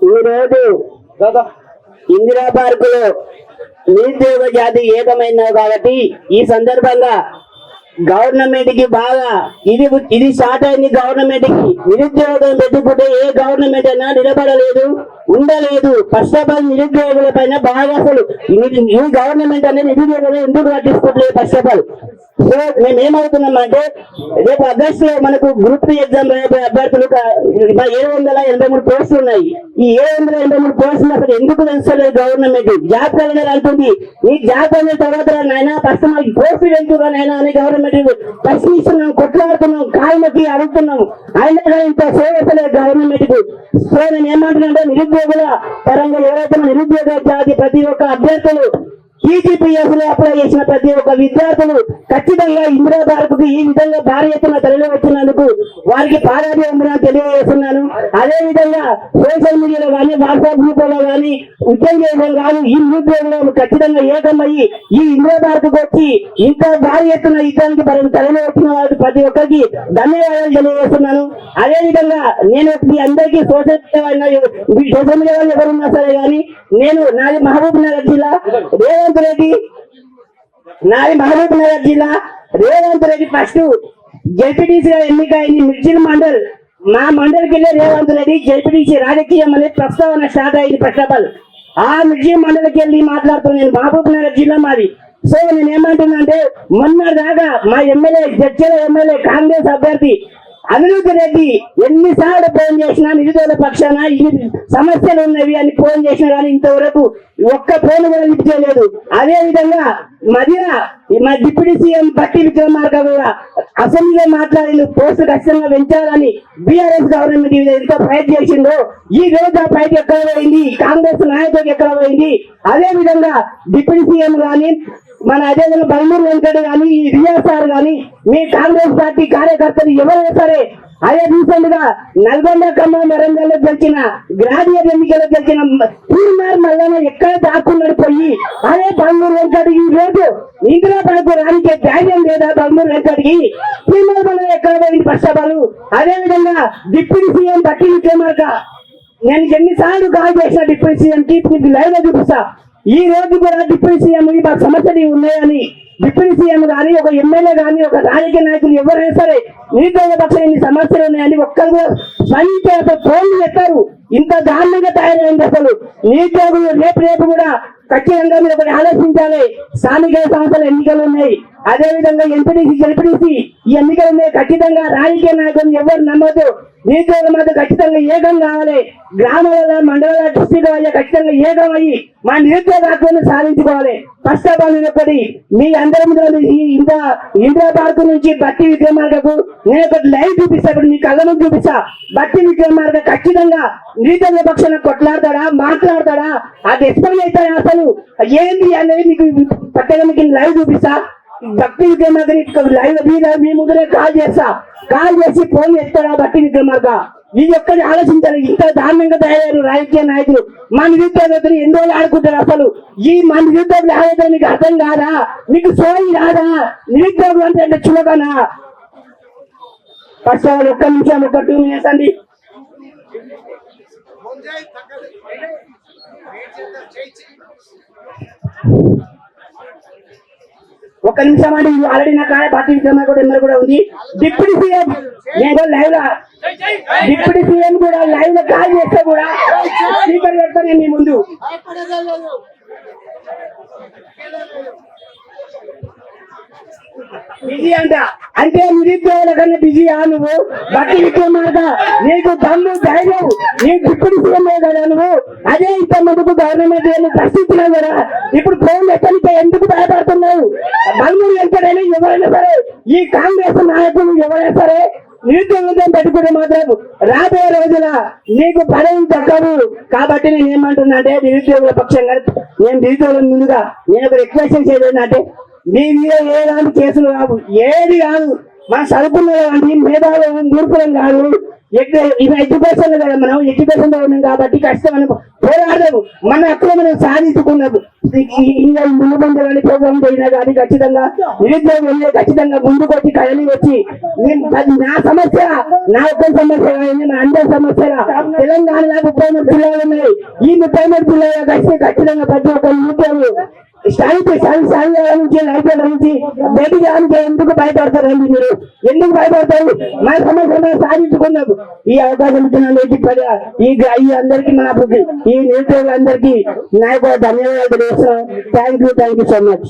ఈరోజు ఇందిరా పార్క్ లో నిరుద్యోగ జాతి ఏకమైనారు కాబట్టి ఈ సందర్భంగా గవర్నమెంట్ కి బాగా ఇది స్టార్ట్ అయింది. గవర్నమెంట్ కి నిరుద్యోగం పెట్టుకుంటే ఏ గవర్నమెంట్ అయినా నిలబడలేదు, ఉండలేదు. ఫస్ట్ ఆఫ్ ఆల్ నిరుద్యోగుల పైన బాగా అసలు ఈ గవర్నమెంట్ అనేది నిరుద్యోగులు ఎందుకు పట్టించుకోవట్లేదు. ఫస్ట్ ఆఫ్ ఆల్ సో మేము ఏమవుతున్నామంటే రేపు ఆగస్టు లో మనకు గ్రూప్ 3 ఎగ్జామ్ రాయబోయే అభ్యర్థులు 783 పోస్టులు ఉన్నాయి. ఈ 783 పోస్టులు అసలు ఎందుకు పెంచలేదు గవర్నమెంట్? జాబ్ క్యాలెండర్ అంటుంది. ఈ జాబ్ క్యాలెండర్ తర్వాత నాయన ఫస్ట్ మాకు పోస్టులు పెంచురా నాయన అని గవర్నమెంట్ ప్రశ్నిస్తున్నాం, కొట్లాడుతున్నాం, కాళ్ళకి అడుగుతున్నాం. అయినా కానీ ఇంత సేవలేదు గవర్నమెంట్ కు. సో నేను ఏమంటున్నా, నిరుద్యోగుల పరంగా ఎవరైతే నిరుద్యోగ జాతి ప్రతి ఒక్క అభ్యర్థులు టీజీపీఎస్ లో అప్లై చేసిన ప్రతి ఒక్క విద్యార్థులు ఖచ్చితంగా ఇందిరా పార్క్ కు ఈ విధంగా భారీ ఎత్తున తరలి వచ్చినందుకు వారికి పాదాభివందనాలు తెలియజేస్తున్నాను. అదే విధంగా సోషల్ మీడియాలో కానీ వాట్సాప్ గ్రూప్ లో కానీ ఉద్యోగం కానీ ఈ నిరుద్యోగులు ఖచ్చితంగా ఏకమయ్యి ఈ ఇందిరా పార్క్ కు వచ్చి ఇంత భారీ ఎత్తున యుద్ధానికి తరలి వచ్చిన వారికి ప్రతి ఒక్కరికి ధన్యవాదాలు తెలియజేస్తున్నాను. అదే విధంగా నేను మీ అందరికీ సోషల్ మీడియా ఎవరున్నా సరే కానీ నాది మహబూబ్ నగర్ జిల్లా రేవంత్ రెడ్డి ఫస్ట్ జెడ్పీటీసీగా ఎన్నికైంది మిర్జిల్ మండల్. మా మండలికి వెళ్ళే రేవంత్ రెడ్డి జెడ్పీటీసీ రాజకీయం అనేది ప్రస్తావన స్టార్ట్ అయింది. ఫస్ట్ ఆఫ్ ఆల్ ఆ మిర్జిల్ మండలికి వెళ్ళి మాట్లాడుతున్నాను. నేను మహబూబ్ నగర్ జిల్లా మాది. సో నేను ఏమంటున్నా అంటే మొన్న దాకా మా ఎమ్మెల్యే చర్చల ఎమ్మెల్యే కాంగ్రెస్ అభ్యర్థి అనిరుద్ధ రెడ్డి ఎన్నిసార్లు ఫోన్ చేసినా నిరుద్యోగ పక్షాన ఈ సమస్యలు ఉన్నవి అని ఫోన్ చేసినా కానీ ఇంతవరకు ఒక్క ఫోన్ కూడా లిఫ్ట్ చేయలేదు. అదే విధంగా మా డిప్యూటీ సీఎం బట్టి విక్రమార్క కూడా అసెంబ్లీలో మాట్లాడి పోస్టు ఖచ్చితంగా పెంచాలని బీఆర్ఎస్ గవర్నమెంట్ ఎంతో ఫైట్ చేసిందో ఈ రోజు ఆ ఫైట్ ఎక్కడ పోయింది, కాంగ్రెస్ నాయకులకు ఎక్కడ పోయింది? అదే విధంగా డిప్యూటీ సీఎం కానీ మన అదేవిధంగా బలమూరు వెంకట కానీ ఈ రియాజ్ సార్ కానీ మీ కాంగ్రెస్ పార్టీ కార్యకర్తలు ఎవరైనా సరే అదే రీసెంట్ గా నల్గొండ ఖమ్మం వరంగల్లో గెలిచిన గ్రాడ్యుయేట్ ఎన్నికల్లో గెలిచిన తీర్మార్ మల్లన్న ఎక్కడ దాక్కున్నాడు పోయి అదే బలమూరు వెంకట ఈ రోజు ఇందిరా పార్క్ రానికే ధైర్యం లేదా? బలమూరు వెంకటకి తీర్మార్ మల్లన్న ఎక్కడ పోయింది? ఫస్ట్ ఆఫ్ ఆల్ అదే విధంగా డిప్యూటీ సీఎం బట్టి విక్రమార్క నేను ఎన్నిసార్లు కాల్ చేసిన డిప్యూటీ సీఎం కి లైవ్ లో చూపిస్తా. ఈ రోజు కూడా డిప్యూటీ సీఎం మా సమస్యలు ఉన్నాయని డిప్యూటీ సీఎం కానీ ఒక ఎమ్మెల్యే కానీ ఒక రాజకీయ నాయకులు ఎవరైనా సరే నిరుద్యోగ పక్షం ఇన్ని సమస్యలు ఉన్నాయని ఒక్కరు కూడా స్పందించే ఫోన్లు చేస్తారు. ఇంత దారుణంగా తయారైంది అసలు నిరుద్యోగులు. రేపు కూడా ఖచ్చితంగా మీరు ఒకటి ఆలోచించాలి. స్థానిక సంస్థల ఎన్నికలు ఉన్నాయి, అదే విధంగా ఎంపీటీసీ జెడ్పీటీసీ ఈ ఎన్నికలు ఉన్నాయి. ఖచ్చితంగా రాజకీయ నాయకులను ఎవరు నమ్మద్దు. నిరుద్యోగ మాత్రం ఖచ్చితంగా ఏకం కావాలి. గ్రామాల మండల డిస్ట్రిక్ట్ వల్ల ఖచ్చితంగా ఏకం అయ్యి మా నిరుద్యోగ హక్కులను సాధించుకోవాలి. ఫస్ట్ ఆఫ్ ఆల్ ఒకటి మీ అందరి ఇందిరా పార్క్ నుంచి బట్టి విక్రమార్కకు నేను ఒకటి లైవ్ చూపిస్తా. ఇప్పుడు మీ కళ్ళ ముందు చూపిస్తా. బట్టి విక్రమార్క ఖచ్చితంగా నిరుద్యోగ పక్షాన కొట్లాడతాడా, మాట్లాడతాడా, అది ఎక్స్ప్లెయిన్ అవుతాడా, అసలు ఏంది అనేది మీకు పట్టగా మీకు లైవ్ చూపిస్తా. బట్టి విక్రమార్క లైవ్ మీ ముందునే కాల్ చేసి ఫోన్ చేస్తాడా బట్టి విక్రమార్క? ఇది ఒక్కటి ఆలోచించాలి. ఇంత దారుణంగా తయారయ్యారు రాజకీయ నాయకులు. మా నిరుద్యోగులు ఎన్ని రోజులు ఆడుకుంటారు? అసలు ఈ మా నిరుద్యోగులు ఆడేదో మీకు అర్థం కాదా? మీకు సోయి రాదా? నిరుద్యోగులు అంటే చులకనా? ఫస్ట్ ఆఫ్ ఆల్ ఒక్క నిమిషం, ఒక 2 minutes అండి. ఒక్క నిమిషం అండి. ఆల్రెడీ నా కాడ పార్టీ విక్రమార్క కూడా ఎమ్మెల్యే కూడా ఉంది. డిప్యూటీ సీఎం నేను లైవ్ లా డిప్యూటీ సీఎం కూడా లైవ్ లో కాల్ చేస్తే కూడా స్పీకర్ పెడతాను నేను మీ ముందు. బిజీ అంటే నిరుద్యోగుల కన్నా బిజీయా నువ్వు? బట్టి విక్రమార్క నీకు దమ్ము ధైర్యం, నీకు డిప్యూటీ సీఎం కదా నువ్వు. అదే ఇంత ముందుకు గవర్నమెంట్ ప్రశ్నించినా కూడా ఇప్పుడు ఫోన్ ఎక్కడికి ఎందుకు భయపడుతున్నావు? బలమూరు వెంకటైనా ఎవరైనా సరే ఈ కాంగ్రెస్ నాయకులు ఎవరైనా సరే నిరుద్యోగం పెట్టుకుంటే మాత్రం రాబోయే రోజుల నీకు పదవి తగ్గదు. కాబట్టి నేను ఏమంటున్నా అంటే నిరుద్యోగుల పక్షంగా నేను నిరుద్యోగుల ముందుగా నేను ఒక రిక్వెస్ట్ చేసేది అంటే మీ మీద ఏలాంటి కేసులు కావు, ఏది కాదు. మన చదువుకున్నది మేధావులు మూర్ఖులం కాదు. ఎడ్యుకేషన్ కదా, మనం ఎడ్యుకేషన్ లో ఉన్నాం కాబట్టి కష్టం మనం పోరాడము, మన హక్కులు మనం సాధించుకున్నాము. ఇంకా ముందు ముందు ప్రోగ్రామ్ పోయినా కానీ ఖచ్చితంగా నిరుద్యోగం వెళ్ళి ఖచ్చితంగా ముందుకు వచ్చి కళని వచ్చి నా సమస్య, నా ఒక్క సమస్య కానీ మన అందరి సమస్యల తెలంగాణలో 33 జిల్లాలు ఉన్నాయి. ఈ 33 జిల్లాలో కలిసి ఖచ్చితంగా ప్రతి ఒక్క నిరుద్యోగులు నుంచి లైఫ్ నుంచి బయట ఎందుకు భయపడతారండి? మీరు ఎందుకు భయపడతారు? మన సమస్య మనం సాధించుకున్నాము. ఈ అవకాశం ఇచ్చిన ఈ అందరికీ మన ఈ నిరుద్యోగులందరికీ నాకు ధన్యవాదాలు తెలియజేస్తున్నాం. Thank you so much.